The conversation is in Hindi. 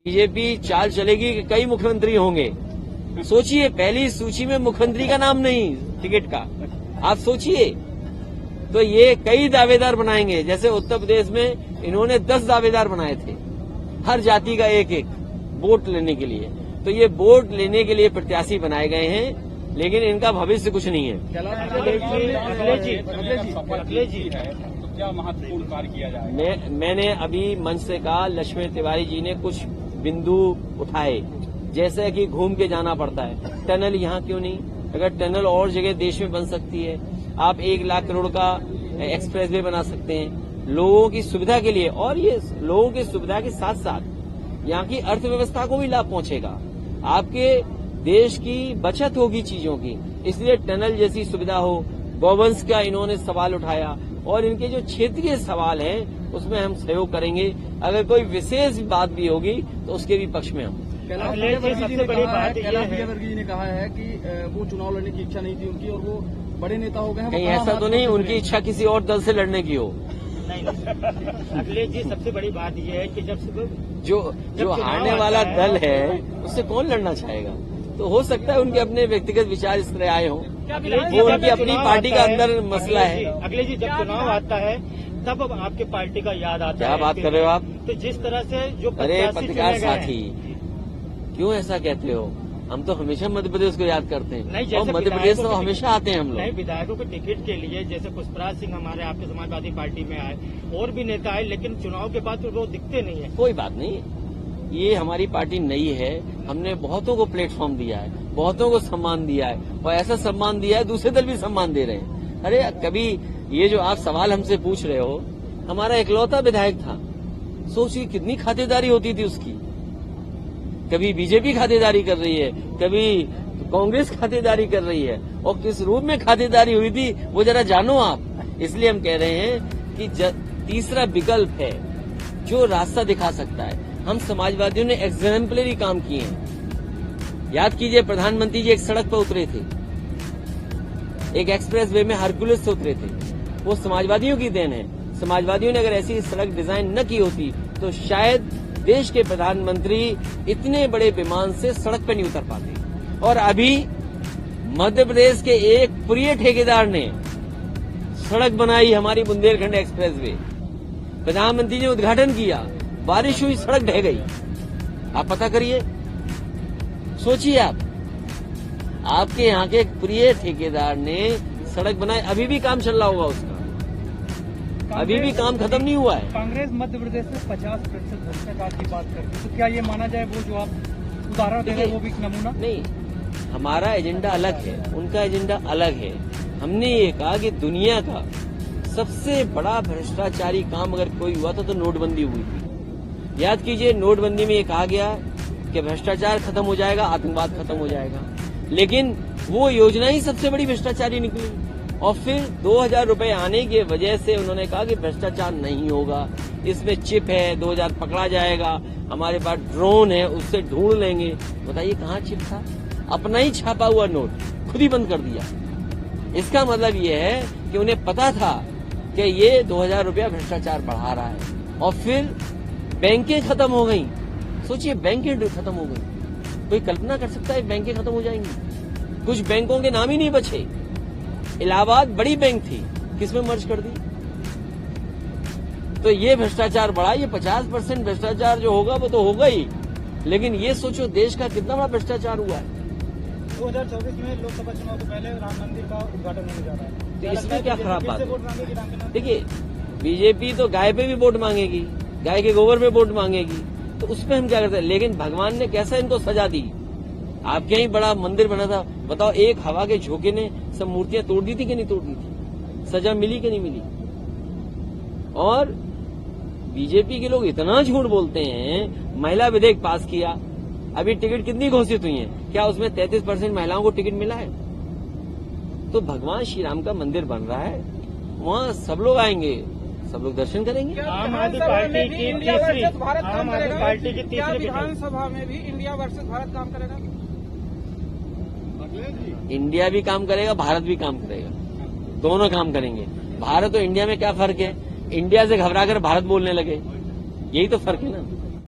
बीजेपी चाल चलेगी कि कई मुख्यमंत्री होंगे। सोचिए, पहली सूची में मुख्यमंत्री का नाम नहीं टिकट का, आप सोचिए। तो ये कई दावेदार बनाएंगे, जैसे उत्तर प्रदेश में इन्होंने 10 दावेदार बनाए थे, हर जाति का एक एक वोट लेने के लिए। तो ये वोट लेने के लिए प्रत्याशी बनाए गए हैं, लेकिन इनका भविष्य कुछ नहीं है। अखिलेश जी तो क्या महत्वपूर्ण कार्य किया जाएगा? मैंने अभी मंच से कहा, लक्ष्मण तिवारी जी ने कुछ बिंदु उठाए, जैसे कि घूम के जाना पड़ता है। टनल यहाँ क्यों नहीं? अगर टनल और जगह देश में बन सकती है, आप 1 लाख करोड़ का एक्सप्रेसवे बना सकते हैं लोगों की सुविधा के लिए, और ये लोगों की सुविधा के साथ साथ यहाँ की अर्थव्यवस्था को भी लाभ पहुंचेगा। आपके देश की बचत होगी चीजों की, इसलिए टनल जैसी सुविधा हो। गौवंश का इन्होंने सवाल उठाया, और इनके जो क्षेत्रीय सवाल हैं उसमें हम सहयोग करेंगे। अगर कोई विशेष बात भी होगी तो उसके भी पक्ष में हम। सबसे बड़ी बात कैलाश ने कहा है कि वो चुनाव लड़ने की इच्छा नहीं थी उनकी, और वो बड़े नेता हो गए हैं। कहीं ऐसा तो नहीं उनकी इच्छा किसी और दल से लड़ने की हो? नहीं। अखिलेश जी, सबसे बड़ी बात यह है कि जो हारने वाला दल है उससे कौन लड़ना चाहेगा? तो हो सकता है उनके अपने व्यक्तिगत विचार इस तरह आए हों, वो उनकी अपनी पार्टी का अंदर मसला है। अखिलेश जी, जब चुनाव आता है तब आपके पार्टी का याद आता है। क्या बात कर रहे हो आप? तो जिस तरह से जो अरे पत्रकार साथी, क्यों ऐसा कहते हो? हम तो हमेशा मध्य प्रदेश को याद करते हैं, और मध्य प्रदेश तो हमेशा आते हैं हम लोग। नहीं, विधायकों के टिकट के लिए जैसे पुष्पराज सिंह हमारे आपके समाजवादी पार्टी में आए, और भी नेता आए, लेकिन चुनाव के बाद तो वो दिखते नहीं है। कोई बात नहीं, ये हमारी पार्टी नई है, हमने बहुतों को प्लेटफॉर्म दिया है, बहुतों को सम्मान दिया है, और ऐसा सम्मान दिया है दूसरे दल भी सम्मान दे रहे हैं। अरे कभी ये जो आप सवाल हमसे पूछ रहे हो, हमारा इकलौता विधायक था, सोचिए कितनी खातिरदारी होती थी उसकी। कभी बीजेपी खातिरदारी कर रही है, कभी कांग्रेस खातिरदारी कर रही है, और किस रूप में खातिरदारी हुई थी वो जरा जानो आप। इसलिए हम कह रहे हैं कि तीसरा विकल्प है जो रास्ता दिखा सकता है। हम समाजवादियों ने एग्जाम्पलरी काम किए हैं। याद कीजिए, प्रधानमंत्री जी एक सड़क पर उतरे थे, एक एक्सप्रेस वे में हरकुलस से उतरे थे, वो समाजवादियों की देन है। समाजवादियों ने अगर ऐसी सड़क डिजाइन न की होती तो शायद देश के प्रधानमंत्री इतने बड़े विमान से सड़क पर नहीं उतर पाते। और अभी मध्य प्रदेश के एक प्रिय ठेकेदार ने सड़क बनाई, हमारी बुंदेलखंड एक्सप्रेस वे, प्रधानमंत्री ने उद्घाटन किया, बारिश हुई, सड़क ढह गई। आप पता करिए, सोचिए आपके यहाँ के एक प्रिय ठेकेदार ने सड़क बनाई, अभी भी काम चल रहा होगा उसका, अभी भी काम खत्म नहीं हुआ है। कांग्रेस मध्य प्रदेश में 50% भ्रष्टाचार की बात करती है, तो क्या ये माना जाए वो जो आप उदाहरण दे रहे हैं वो भी एक नमूना? नहीं, हमारा एजेंडा अलग है, उनका एजेंडा अलग है। हमने ये कहा कि दुनिया का सबसे बड़ा भ्रष्टाचारी काम अगर कोई हुआ था तो नोटबंदी हुई थी। याद कीजिए, नोटबंदी में ये कहा गया कि भ्रष्टाचार खत्म हो जाएगा, आतंकवाद खत्म हो जाएगा, लेकिन वो योजना ही सबसे बड़ी भ्रष्टाचारी निकली। और फिर 2000 रुपए आने की वजह से उन्होंने कहा कि भ्रष्टाचार नहीं होगा, इसमें चिप है, 2000 पकड़ा जाएगा, हमारे पास ड्रोन है, उससे ढूंढ लेंगे। बताइए कहाँ चिप था? अपना ही छापा हुआ नोट खुद ही बंद कर दिया। इसका मतलब ये है कि उन्हें पता था कि ये 2000 रुपया भ्रष्टाचार बढ़ा रहा है। और फिर बैंकें खत्म हो गई। सोचिए, बैंकें खत्म हो गई, कोई कल्पना कर सकता है बैंकें खत्म हो जाएंगी? कुछ बैंकों के नाम ही नहीं बचे। इलाहाबाद बड़ी बैंक थी, किसमें मर्ज कर दी? तो ये भ्रष्टाचार बढ़ा। ये 50% भ्रष्टाचार जो होगा वो तो होगा ही, लेकिन ये सोचो देश का कितना बड़ा भ्रष्टाचार हुआ है। 2024 में लोकसभा चुनाव से पहले राम मंदिर का उद्घाटन होने जा रहा है, तो इसमें क्या खराब बात है? देखिए, बीजेपी तो गाय पे भी वोट मांगेगी, गाय के गोबर पे वोट मांगेगी, तो उसमें हम क्या करते हैं? लेकिन भगवान ने कैसा इनको सजा दी। आपके यहीं बड़ा मंदिर बना था, बताओ, एक हवा के झोंके ने सब मूर्तियां तोड़ दी थी कि नहीं तोड़ दी थी? सजा मिली कि नहीं मिली? और बीजेपी के लोग इतना झूठ बोलते हैं। महिला विधेयक पास किया, अभी टिकट कितनी घोषित हुई है? क्या उसमें 33% महिलाओं को टिकट मिला है? तो भगवान श्री राम का मंदिर बन रहा है, वहाँ सब लोग आएंगे, सब लोग दर्शन करेंगे। आम आदमी पार्टी की तीसरी विधानसभा में भी इंडिया वर्सेस भारत काम करेगा। इंडिया भी काम करेगा, भारत भी काम करेगा, दोनों काम करेंगे। भारत और इंडिया में क्या फर्क है? इंडिया से घबराकर भारत बोलने लगे, यही तो फर्क है ना।